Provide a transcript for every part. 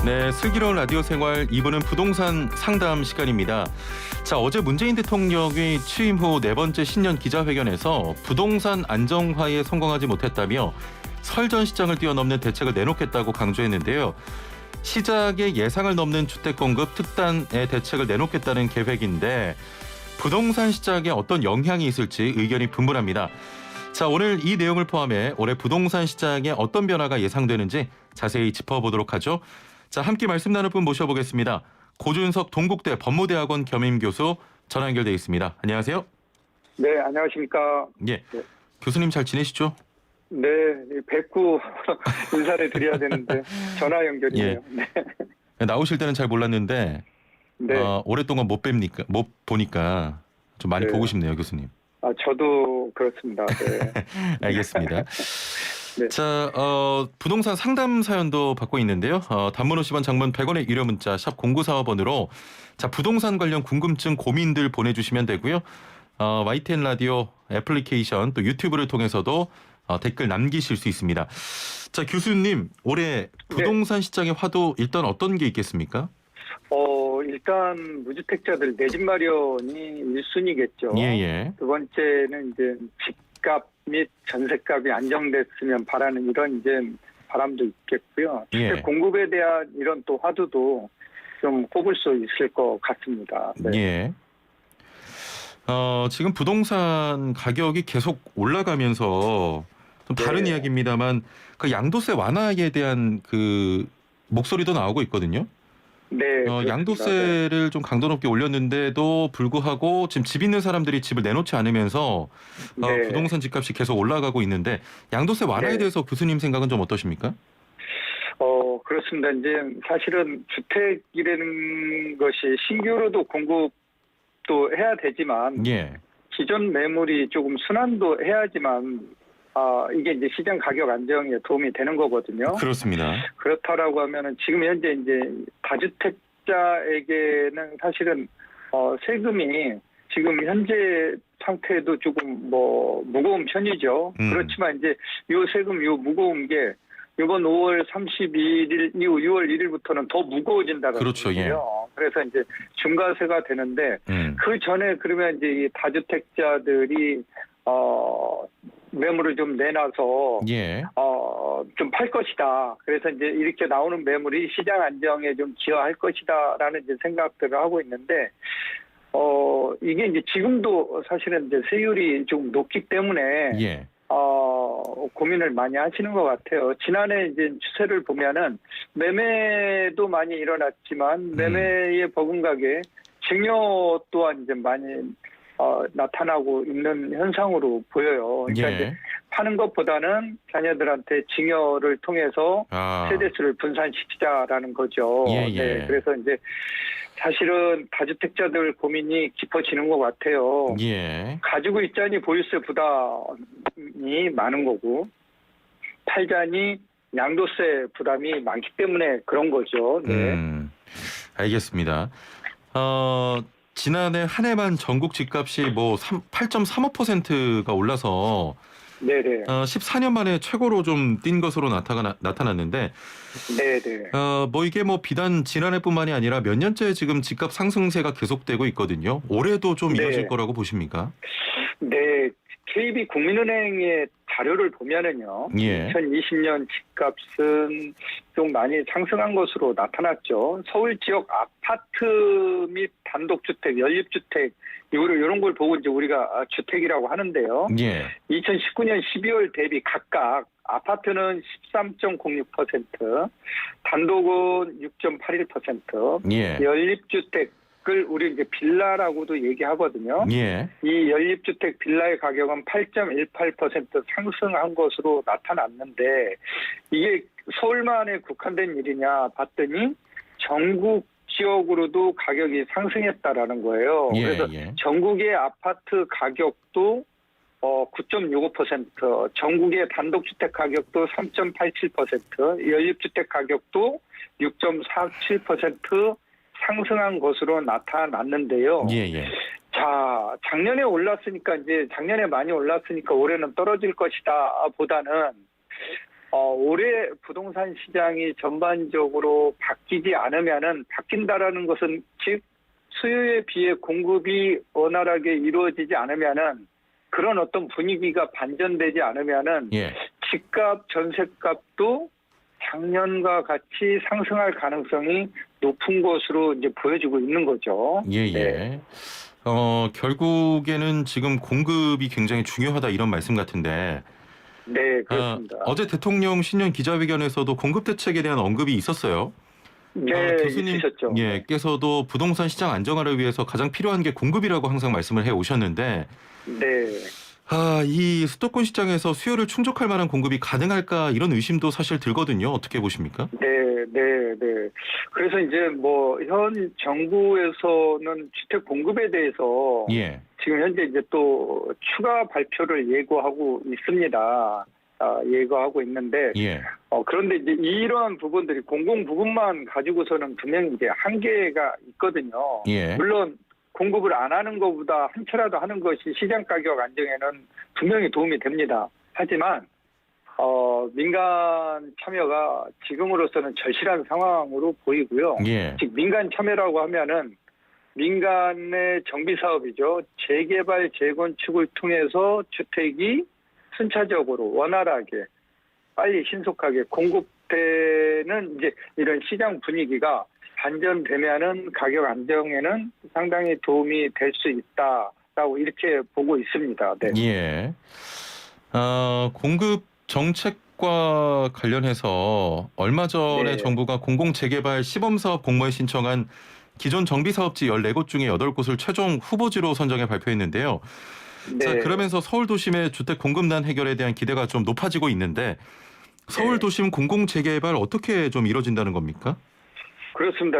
네, 슬기로운 라디오 생활 2부는 부동산 상담 시간입니다. 자, 어제 문재인 대통령이 취임 후 네 번째 신년 기자회견에서 부동산 안정화에 성공하지 못했다며 설 전 시장을 뛰어넘는 대책을 내놓겠다고 강조했는데요. 시작의 예상을 넘는 주택 공급 특단의 대책을 내놓겠다는 계획인데 부동산 시장에 어떤 영향이 있을지 의견이 분분합니다. 자, 오늘 이 내용을 포함해 올해 부동산 시장에 어떤 변화가 예상되는지 자세히 짚어보도록 하죠. 자, 함께 말씀 나눌 분 모셔보겠습니다. 고준석 동국대 법무대학원 겸임교수 전화 연결돼 있습니다. 안녕하세요. 네, 안녕하십니까. 예, 네. 교수님 잘 지내시죠? 네, 뵙고 인사를 드려야 되는데 전화 연결이네요. 예. 네. 나오실 때는 잘 몰랐는데 네. 오랫동안 못 보니까 좀 많이 네. 보고 싶네요, 교수님. 저도 그렇습니다. 네. 알겠습니다. 네. 자, 부동산 상담 사연도 받고 있는데요. 단문 50원, 장문 100원의 유료 문자 샵 0945번으로 자, 부동산 관련 궁금증 고민들 보내주시면 되고요. YTN 라디오 애플리케이션 또 유튜브를 통해서도 댓글 남기실 수 있습니다. 자, 교수님, 올해 부동산 시장의 화두 일단 어떤 게 있겠습니까? 일단 무주택자들 내 집 마련이 1순위겠죠. 예. 두 번째는 이제 집값 및 전세값이 안정됐으면 바라는 이런 이제 바람도 있겠고요. 예. 주택 공급에 대한 이런 또 화두도 좀 꼽을 수 있을 것 같습니다. 네. 예. 지금 부동산 가격이 계속 올라가면서 좀 다른 네. 이야기입니다만 그 양도세 완화에 대한 그 목소리도 나오고 있거든요. 네. 그렇습니다. 양도세를 좀 강도 높게 올렸는데도 불구하고 지금 집 있는 사람들이 집을 내놓지 않으면서 네. 부동산 집값이 계속 올라가고 있는데 양도세 완화에 네. 대해서 교수님 생각은 좀 어떠십니까? 그렇습니다. 이제 사실은 주택이라는 것이 신규로도 공급도 해야 되지만 예. 기존 매물이 조금 순환도 해야지만 이게 이제 시장 가격 안정에 도움이 되는 거거든요. 그렇습니다. 그렇다라고 하면은 지금 현재 이제 다주택자에게는 사실은 세금이 지금 현재 상태도 조금 무거운 편이죠. 그렇지만 이제 요 세금 요 무거운 게 이번 5월 31일 이후 6월 1일부터는 더 무거워진다는 그렇죠. 거예요. 예. 그래서 이제 중과세가 되는데 그 전에 그러면 이제 이 다주택자들이 매물을 좀 내놔서 예. 좀 팔 것이다. 그래서 이제 이렇게 나오는 매물이 시장 안정에 좀 기여할 것이다라는 이제 생각들을 하고 있는데 이게 이제 지금도 사실은 이제 세율이 좀 높기 때문에 예. 고민을 많이 하시는 것 같아요. 지난해 이제 추세를 보면은 매매도 많이 일어났지만 매매의 버금가게 증여 또한 이제 많이 나타나고 있는 현상으로 보여요. 그러니까 이제 파는 것보다는 자녀들한테 증여를 통해서 세대수를 분산시키자라는 거죠. 예. 네, 그래서 이제 사실은 다주택자들 고민이 깊어지는 것 같아요. 예. 가지고 있자니 보유세 부담이 많은 거고 팔자니 양도세 부담이 많기 때문에 그런 거죠. 네. 알겠습니다. 지난해 한 해만 전국 집값이 8.35%가 올라서 네네. 14년 만에 최고로 좀 뛴 것으로 나타났는데 네네. 이게 비단 지난해뿐만이 아니라 몇 년째 지금 집값 상승세가 계속되고 있거든요. 올해도 좀 이어질 거라고 보십니까? 네. KB국민은행의 자료를 보면은요. 예. 2020년 집값은 좀 많이 상승한 것으로 나타났죠. 서울 지역 아파트 및 단독주택, 연립주택 이런 걸 보고 이제 우리가 주택이라고 하는데요. 예. 2019년 12월 대비 각각 아파트는 13.06%, 단독은 6.81%, 예. 연립주택을 우리 이제 빌라라고도 얘기하거든요. 예. 이 연립주택 빌라의 가격은 8.18% 상승한 것으로 나타났는데 이게 서울만에 국한된 일이냐 봤더니 전국 지역으로도 가격이 상승했다라는 거예요. 그래서 전국의 아파트 가격도 9.65%, 전국의 단독주택 가격도 3.87%, 연립주택 가격도 6.47% 상승한 것으로 나타났는데요. 자, 작년에 올랐으니까 이제 작년에 많이 올랐으니까 올해는 떨어질 것이다 보다는 올해 부동산 시장이 전반적으로 바뀌지 않으면은 바뀐다라는 것은 즉 수요에 비해 공급이 원활하게 이루어지지 않으면은 그런 어떤 분위기가 반전되지 않으면은 예. 집값, 전셋값도 작년과 같이 상승할 가능성이 높은 것으로 이제 보여지고 있는 거죠. 예, 예. 네. 결국에는 지금 공급이 굉장히 중요하다 이런 말씀 같은데 네, 그렇습니다. 어제 대통령 신년 기자회견에서도 공급 대책에 대한 언급이 있었어요. 네, 있으셨죠. 네. 교수님께서도 부동산 시장 안정화를 위해서 가장 필요한 게 공급이라고 항상 말씀을 해 오셨는데 네. 이 수도권 시장에서 수요를 충족할 만한 공급이 가능할까 이런 의심도 사실 들거든요. 어떻게 보십니까? 네, 네, 네. 그래서 이제 뭐 현 정부에서는 주택 공급에 대해서 예. 지금 현재 이제 또 추가 발표를 예고하고 있습니다. 예고하고 있는데 예. 그런데 이제 이러한 부분들이 공공 부분만 가지고서는 분명히 이제 한계가 있거든요. 예. 물론 공급을 안 하는 것보다 한 채라도 하는 것이 시장 가격 안정에는 분명히 도움이 됩니다. 하지만 민간 참여가 지금으로서는 절실한 상황으로 보이고요. 예. 즉 민간 참여라고 하면은 민간의 정비 사업이죠. 재개발, 재건축을 통해서 주택이 순차적으로 원활하게 빨리 신속하게 공급되는 이제 이런 시장 분위기가 반전되면은 가격 안정에는 상당히 도움이 될 수 있다라고 이렇게 보고 있습니다. 네. 예. 공급 정책과 관련해서 얼마 전에 네. 정부가 공공재개발 시범사업 공모에 신청한 기존 정비사업지 14곳 중에 8곳을 최종 후보지로 선정해 발표했는데요. 네. 자, 그러면서 서울 도심의 주택 공급난 해결에 대한 기대가 좀 높아지고 있는데 서울 도심 공공재개발 어떻게 좀 이뤄진다는 겁니까? 그렇습니다.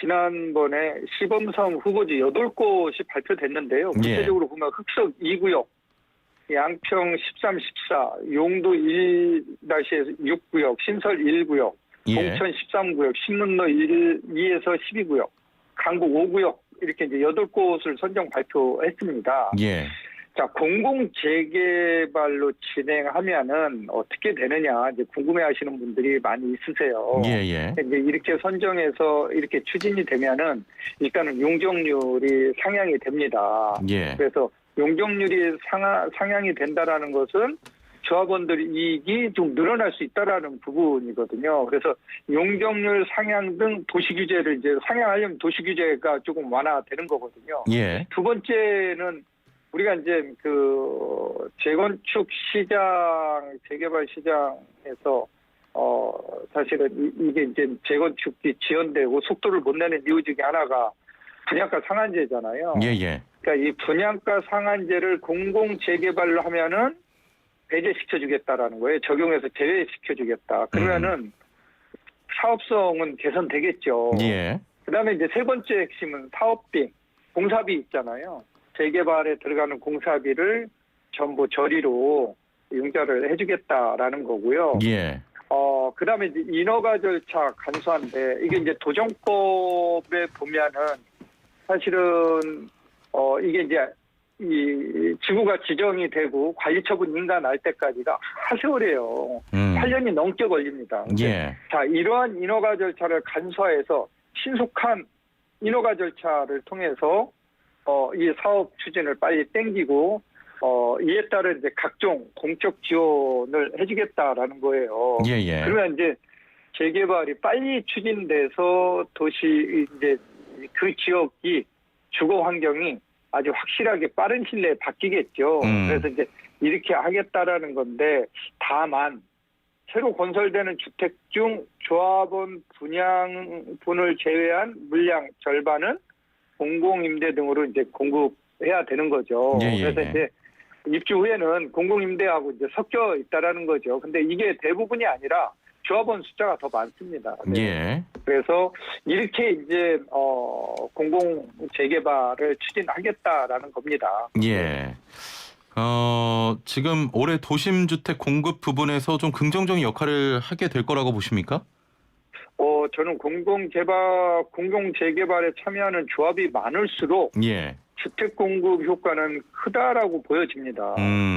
지난번에 시범사업 후보지 8곳이 발표됐는데요. 구체적으로 보면 흑석 2구역, 양평 13, 14, 용도 1-6구역, 신설 1구역, 동천 13구역, 신문로 2에서 12구역, 강북 5구역 이렇게 이제 8곳을 선정 발표했습니다. 예. 자, 공공재개발로 진행하면은 어떻게 되느냐 이제 궁금해하시는 분들이 많이 있으세요. 예. 이제 이렇게 선정해서 이렇게 추진이 되면은 일단은 용적률이 상향이 됩니다. 예. 그래서 용적률이 상향이 된다라는 것은 조합원들 이익이 좀 늘어날 수 있다라는 부분이거든요. 그래서 용적률 상향 등 도시 규제를 이제 상향하려면 도시 규제가 조금 완화되는 거거든요. 예. 두 번째는 우리가 이제 재건축 시장, 재개발 시장에서 사실은 이게 이제 재건축이 지연되고 속도를 못 내는 이유 중에 하나가 분양가 상한제잖아요. 예. 그러니까 이 분양가 상한제를 공공 재개발로 하면은 배제시켜주겠다라는 거예요. 적용해서 제외시켜주겠다. 그러면은 사업성은 개선되겠죠. 예. 그다음에 이제 세 번째 핵심은 사업비, 공사비 있잖아요. 재개발에 들어가는 공사비를 전부 저리로 융자를 해주겠다라는 거고요. 예. 그다음에 이제 인허가 절차 간소한데 이게 이제 도정법에 보면은 사실은 이게 이제 이 지구가 지정이 되고 관리 처분 인가 날 때까지가 하세월이에요. 8년이 넘게 걸립니다. 예. 자, 이러한 인허가 절차를 간소화해서 신속한 인허가 절차를 통해서 이 사업 추진을 빨리 땡기고 이에 따른 이제 각종 공적 지원을 해주겠다라는 거예요. 예. 그러면 이제 재개발이 빨리 추진돼서 도시 이제 그 지역이 주거 환경이 아주 확실하게 빠른 시일 내에 바뀌겠죠. 그래서 이제 이렇게 하겠다라는 건데 다만 새로 건설되는 주택 중 조합원 분양분을 제외한 물량 절반은 공공임대 등으로 이제 공급해야 되는 거죠. 그래서 이제 입주 후에는 공공임대하고 이제 섞여 있다라는 거죠. 근데 이게 대부분이 아니라 조합원 숫자가 더 많습니다. 네. 예. 그래서 이렇게 이제 공공 재개발을 추진하겠다라는 겁니다. 예. 지금 올해 도심 주택 공급 부분에서 좀 긍정적인 역할을 하게 될 거라고 보십니까? 저는 공공 재개발에 참여하는 조합이 많을수록 예. 주택 공급 효과는 크다라고 보여집니다.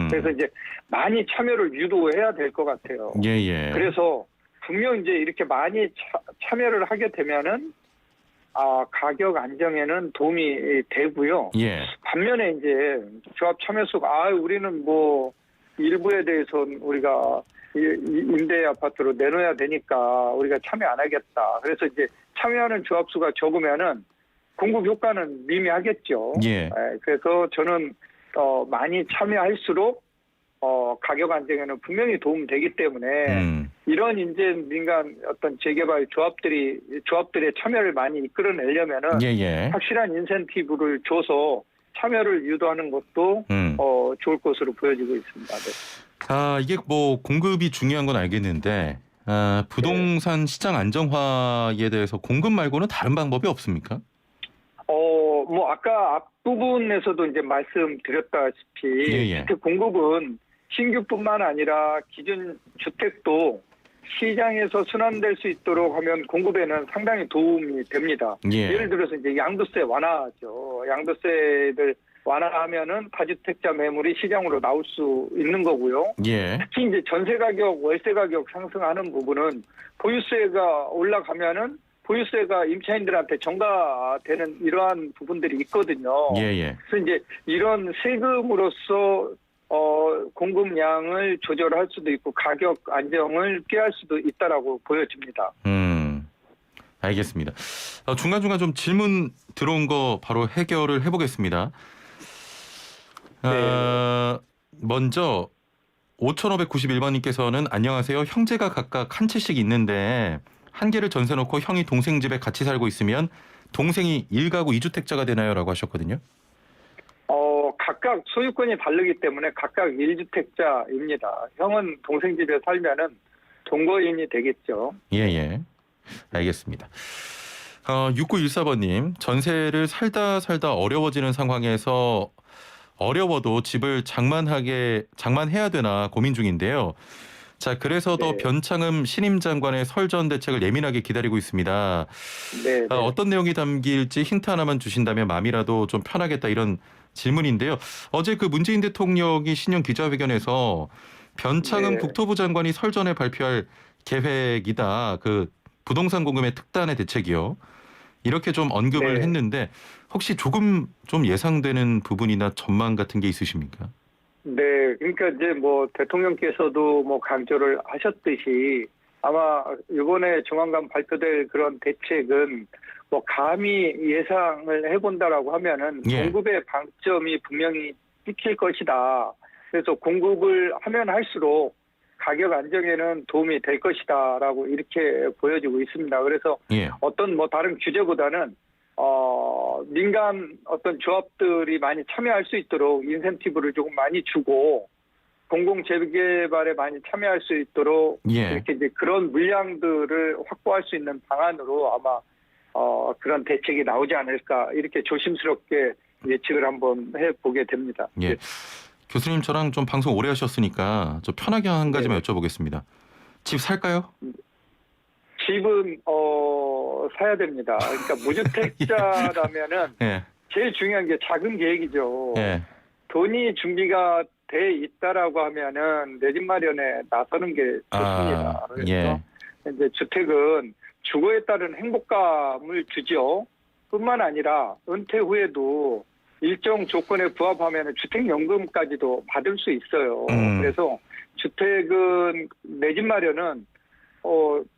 그래서 이제 많이 참여를 유도해야 될 것 같아요. 예, 예. 그래서 분명 이제 이렇게 많이 참여를 하게 되면은 가격 안정에는 도움이 되고요. 예. 반면에 이제 조합 참여수가 우리는 뭐 일부에 대해서는 우리가 임대 아파트로 내놓아야 되니까 우리가 참여 안 하겠다. 그래서 이제 참여하는 조합 수가 적으면은 공급 효과는 미미하겠죠. 예. 그래서 저는 많이 참여할수록 가격 안정에는 분명히 도움되기 때문에 이런 이제 민간 어떤 재개발 조합들의 참여를 많이 이끌어내려면은 예, 예. 확실한 인센티브를 줘서 참여를 유도하는 것도 좋을 것으로 보여지고 있습니다. 네. 이게 뭐 공급이 중요한 건 알겠는데 부동산 시장 안정화에 대해서 공급 말고는 다른 방법이 없습니까? 뭐 아까 앞부분에서도 이제 말씀드렸다시피 예, 예. 주택 공급은 신규뿐만 아니라 기존 주택도 시장에서 순환될 수 있도록 하면 공급에는 상당히 도움이 됩니다. 예. 예를 들어서 이제 양도세 완화죠. 양도세를 완화하면은 다주택자 매물이 시장으로 나올 수 있는 거고요. 예. 특히 이제 전세 가격, 월세 가격 상승하는 부분은 보유세가 올라가면은 보유세가 임차인들한테 전가되는 이러한 부분들이 있거든요. 예, 예. 그래서 이제 이런 세금으로서 공급량을 조절할 수도 있고 가격 안정을 꾀할 수도 있다라고 보여집니다. 알겠습니다. 중간중간 좀 질문 들어온 거 바로 해결을 해보겠습니다. 먼저 5591번님께서는 안녕하세요. 형제가 각각 한 채씩 있는데 한 개를 전세 놓고 형이 동생 집에 같이 살고 있으면 동생이 1가구 2주택자가 되나요? 라고 하셨거든요. 각각 소유권이 다르기 때문에 각각 1주택자입니다. 형은 동생 집에 살면은 동거인이 되겠죠. 예. 알겠습니다. 6914번님, 전세를 살다 어려워지는 상황에서 어려워도 집을 장만해야 되나 고민 중인데요. 자, 그래서 더 변창흠 신임 장관의 설전 대책을 예민하게 기다리고 있습니다. 네. 어떤 내용이 담길지 힌트 하나만 주신다면 마음이라도 좀 편하겠다 이런 질문인데요. 어제 그 문재인 대통령이 신년 기자회견에서 변창흠 국토부 장관이 설전에 발표할 계획이다. 그 부동산 공급의 특단의 대책이요. 이렇게 좀 언급을 했는데 혹시 조금 좀 예상되는 부분이나 전망 같은 게 있으십니까? 네, 그러니까 이제 뭐 대통령께서도 뭐 강조를 하셨듯이 아마 이번에 조만간 발표될 그런 대책은 뭐 감히 예상을 해본다라고 하면은 공급의 방점이 분명히 찍힐 것이다. 그래서 공급을 하면 할수록 가격 안정에는 도움이 될 것이다라고 이렇게 보여지고 있습니다. 그래서 어떤 뭐 다른 규제보다는 민간 어떤 조합들이 많이 참여할 수 있도록 인센티브를 조금 많이 주고 공공 재개발에 많이 참여할 수 있도록 이렇게 이제 그런 물량들을 확보할 수 있는 방안으로 아마 그런 대책이 나오지 않을까 이렇게 조심스럽게 예측을 한번 해보게 됩니다. 예. 교수님 저랑 좀 방송 오래 하셨으니까 좀 편하게 한 가지만 여쭤보겠습니다. 집 살까요? 집은 사야 됩니다. 그러니까 무주택자라면은 제일 중요한 게 자금 계획이죠. 돈이 준비가 돼 있다라고 하면은 내 집 마련에 나서는 게 좋습니다. 그래서 이제 주택은 주거에 따른 행복감을 주죠. 뿐만 아니라 은퇴 후에도 일정 조건에 부합하면 주택연금까지도 받을 수 있어요. 그래서 주택은 내 집 마련은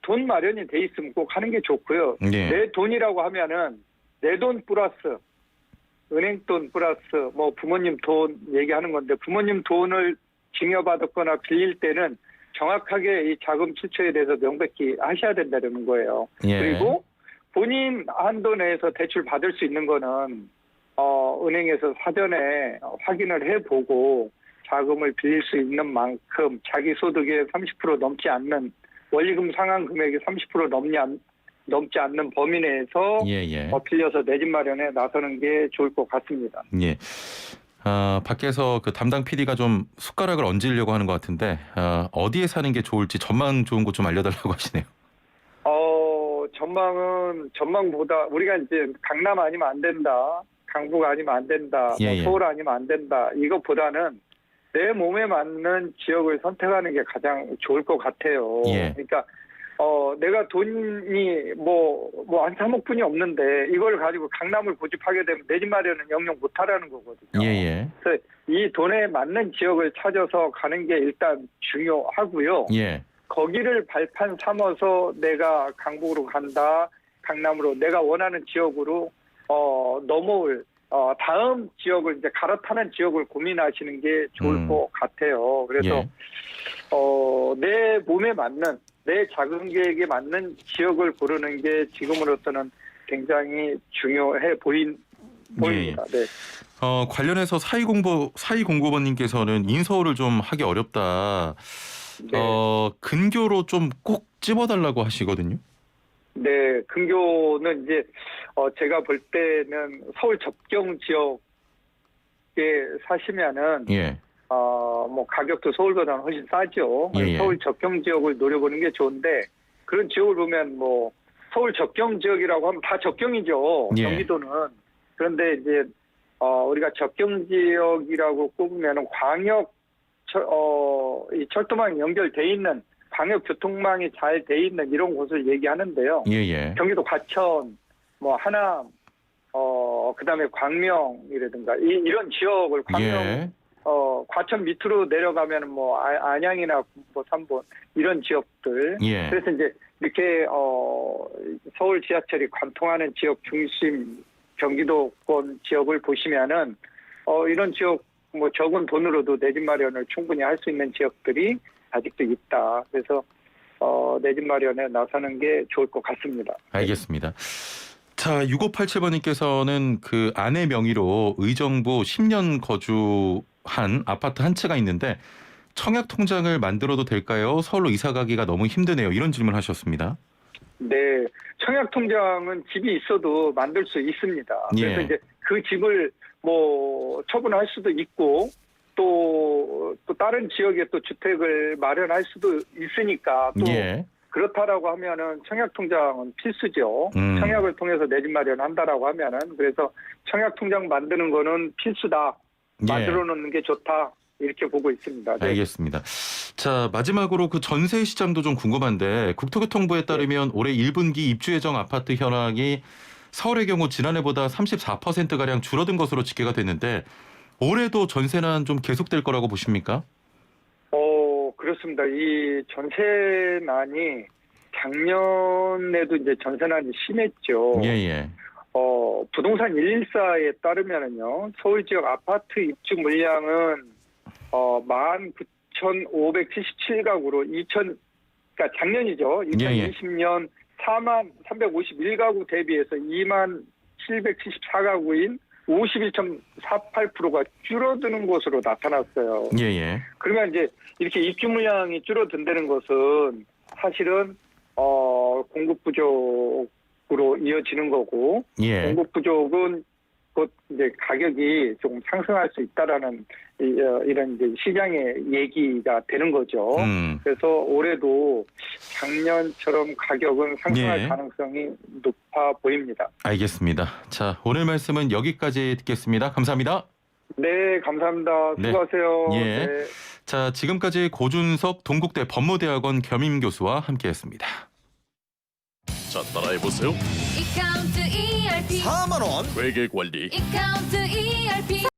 돈 마련이 돼 있으면 꼭 하는 게 좋고요. 내 돈이라고 하면은 내 돈 플러스 은행 돈 플러스 뭐 부모님 돈 얘기하는 건데 부모님 돈을 증여받았거나 빌릴 때는 정확하게 이 자금 출처에 대해서 명백히 하셔야 된다는 거예요. 그리고 본인 한도 내에서 대출 받을 수 있는 거는 은행에서 사전에 확인을 해보고 자금을 빌릴 수 있는 만큼 자기 소득의 30% 넘지 않는 원리금 상환 금액이 30% 넘지 않는 범위 내에서 빌려서 내 집 마련에 나서는 게 좋을 것 같습니다. 밖에서 그 담당 PD가 좀 숟가락을 얹으려고 하는 것 같은데 어디에 사는 게 좋을지 전망 좋은 곳 좀 알려달라고 하시네요. 전망보다 우리가 이제 강남 아니면 안 된다. 강북 아니면 안 된다, 예, 뭐 예. 서울 아니면 안 된다. 이것보다는 내 몸에 맞는 지역을 선택하는 게 가장 좋을 것 같아요. 예. 그러니까 내가 돈이 한 3억 분이 없는데 이걸 가지고 강남을 고집하게 되면 내 집 마련은 영영 못하라는 거거든요. 예. 그래서 이 돈에 맞는 지역을 찾아서 가는 게 일단 중요하고요. 예. 거기를 발판 삼아서 내가 강북으로 간다, 강남으로 내가 원하는 지역으로 넘어올 다음 지역을 이제 갈아타는 지역을 고민하시는 게 좋을 것 같아요. 그래서 예. 내 몸에 맞는 내 작은 계획에 맞는 지역을 고르는 게 지금으로서는 굉장히 중요해 보입니다. 네. 관련해서 사이공고번님께서는 인서울을 좀 하기 어렵다. 네. 근교로 좀 꼭 집어달라고 하시거든요. 네, 근교는 이제 제가 볼 때는 서울 접경 지역에 사시면은 예. 뭐 가격도 서울보다는 훨씬 싸죠. 예. 서울 접경 지역을 노려보는 게 좋은데 그런 지역을 보면 뭐 서울 접경 지역이라고 하면 다 접경이죠. 예. 경기도는. 그런데 이제 우리가 접경 지역이라고 꼽으면 광역 이 철도망이 연결돼 있는 광역 교통망이 잘 돼 있는 이런 곳을 얘기하는데요. 예. 경기도 과천, 뭐 하남, 그다음에 광명이라든가 이런 지역을 광명, 예. 과천 밑으로 내려가면 뭐 안양이나 뭐 삼본 이런 지역들. 예. 그래서 이제 이렇게 서울 지하철이 관통하는 지역 중심 경기도권 지역을 보시면은 이런 지역 뭐 적은 돈으로도 내 집 마련을 충분히 할 수 있는 지역들이 아직도 있다. 그래서 내 집 마련에 나서는 게 좋을 것 같습니다. 알겠습니다. 자, 6587번님께서는 그 아내 명의로 의정부 10년 거주한 아파트 한 채가 있는데 청약 통장을 만들어도 될까요? 서울로 이사 가기가 너무 힘드네요. 이런 질문하셨습니다. 네, 청약 통장은 집이 있어도 만들 수 있습니다. 그래서 예. 이제 그 집을 뭐 처분할 수도 있고 또 다른 지역에 또 주택을 마련할 수도 있으니까 또 예. 그렇다라고 하면은 청약 통장은 필수죠. 청약을 통해서 내 집 마련한다라고 하면은 그래서 청약 통장 만드는 거는 필수다. 만들어 놓는 게 좋다. 이렇게 보고 있습니다. 네. 알겠습니다. 자, 마지막으로 그 전세 시장도 좀 궁금한데 국토교통부에 따르면 올해 1분기 입주 예정 아파트 현황이 서울의 경우 지난해보다 34%가량 줄어든 것으로 집계가 됐는데 올해도 전세난 좀 계속될 거라고 보십니까? 그렇습니다. 이 전세난이 작년에도 이제 전세난이 심했죠. 예. 부동산 114에 따르면은요, 서울 지역 아파트 입주 물량은 19,577가구로 그러니까 작년이죠. 2020년 4만 351가구 대비해서 2만 774가구인 51.48%가 줄어드는 것으로 나타났어요. 예. 그러면 이제 이렇게 입주 물량이 줄어든다는 것은 사실은 공급 부족으로 이어지는 거고 예. 공급 부족은 곧 이제 가격이 조금 상승할 수 있다라는 이런 이제 시장의 얘기가 되는 거죠. 그래서 올해도 작년처럼 가격은 상승할 예. 가능성이 높아 보입니다. 알겠습니다. 자, 오늘 말씀은 여기까지 듣겠습니다. 감사합니다. 네, 감사합니다. 네. 수고하세요. 예. 네. 자, 지금까지 고준석 동국대 법무대학원 겸임교수와 함께했습니다. 자, 따라해보세요. 이카운트 ERP 4만 원 회계 관리 이카운트 ERP